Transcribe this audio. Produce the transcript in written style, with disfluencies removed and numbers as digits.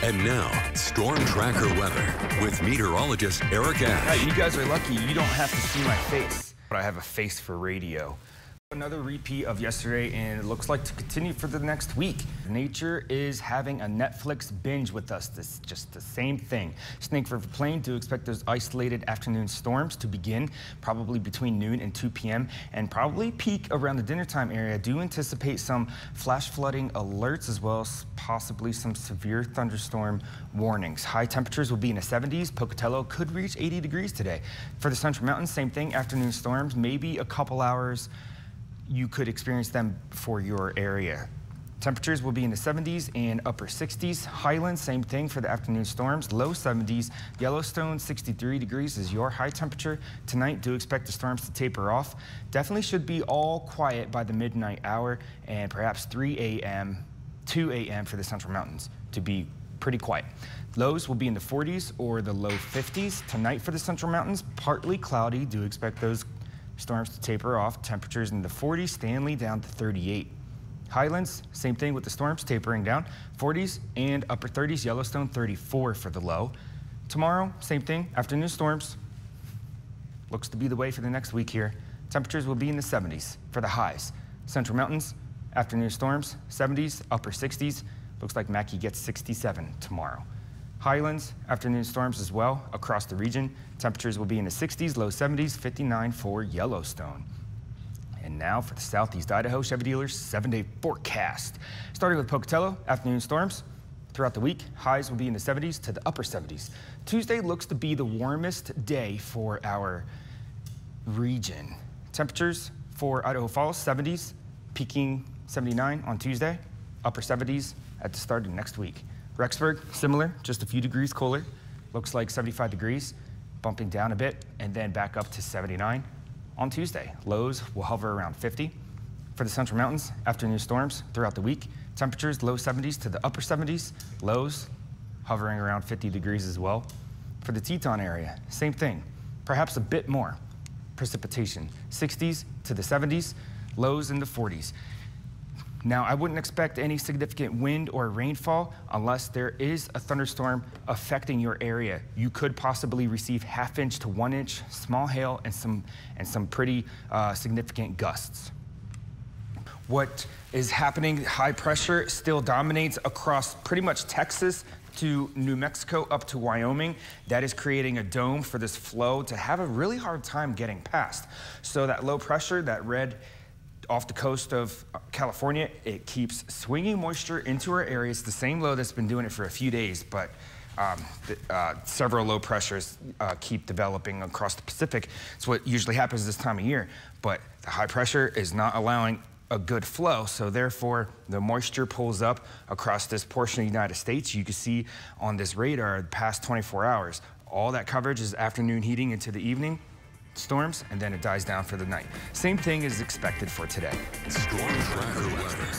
And now, Storm Tracker weather with meteorologist Eric Ash. You guys are lucky you don't have to see my face, but I have a face for radio. Another repeat of yesterday, and it looks like to continue for the next week. Nature is having a Netflix binge with us. This is just the same thing. Snake River Plain do expect those isolated afternoon storms to begin probably between noon and 2 p.m. and probably peak around the dinner time area. Do anticipate some flash flooding alerts as well as possibly some severe thunderstorm warnings. High temperatures will be in the 70s. Pocatello could reach 80 degrees today. For the Central Mountains, same thing. Afternoon storms, maybe a couple hours. You could experience them for your area. Temperatures will be in the 70s and upper 60s. Highlands, same thing for the afternoon storms, low 70s. Yellowstone, 63 degrees is your high temperature. Tonight, do expect the storms to taper off. Definitely should be all quiet by the midnight hour and perhaps 3 a.m., 2 a.m. for the Central Mountains to be pretty quiet. Lows will be in the 40s or the low 50s. Tonight for the Central Mountains, partly cloudy. Do expect those storms to taper off. Temperatures in the 40s, Stanley down to 38. Highlands, same thing with the storms tapering down. 40s and upper 30s, Yellowstone 34 for the low. Tomorrow, same thing, afternoon storms. Looks to be the way for the next week here. Temperatures will be in the 70s for the highs. Central Mountains, afternoon storms, 70s, upper 60s. Looks like Mackey gets 67 tomorrow. Highlands, afternoon storms as well across the region. Temperatures will be in the 60s, low 70s, 59 for Yellowstone. And now for the Southeast Idaho Chevy dealers 7-day forecast. Starting with Pocatello, afternoon storms throughout the week. Highs will be in the 70s to the upper 70s. Tuesday looks to be the warmest day for our region. Temperatures for Idaho Falls, 70s, peaking 79 on Tuesday, upper 70s at the start of next week. Rexburg, similar, just a few degrees cooler. Looks like 75 degrees, bumping down a bit, and then back up to 79 on Tuesday. Lows will hover around 50. For the Central Mountains, afternoon storms throughout the week. Temperatures low 70s to the upper 70s. Lows hovering around 50 degrees as well. For the Teton area, same thing, perhaps a bit more precipitation. 60s to the 70s, lows in the 40s. Now, I wouldn't expect any significant wind or rainfall unless there is a thunderstorm affecting your area. You could possibly receive ½ to 1 inch small hail and some pretty significant gusts. What is happening, high pressure still dominates across pretty much Texas to New Mexico up to Wyoming. That is creating a dome for this flow to have a really hard time getting past. So that low pressure, that red off the coast of California, it keeps swinging moisture into our area. It's the same low that's been doing it for a few days, but several low pressures keep developing across the Pacific. It's what usually happens this time of year, but the high pressure is not allowing a good flow, so therefore the moisture pulls up across this portion of the United States. You can see on this radar the past 24 hours, all that coverage is afternoon heating into the evening. Storms, and then it dies down for the night. Same thing is expected for today. Storm Tracker weather.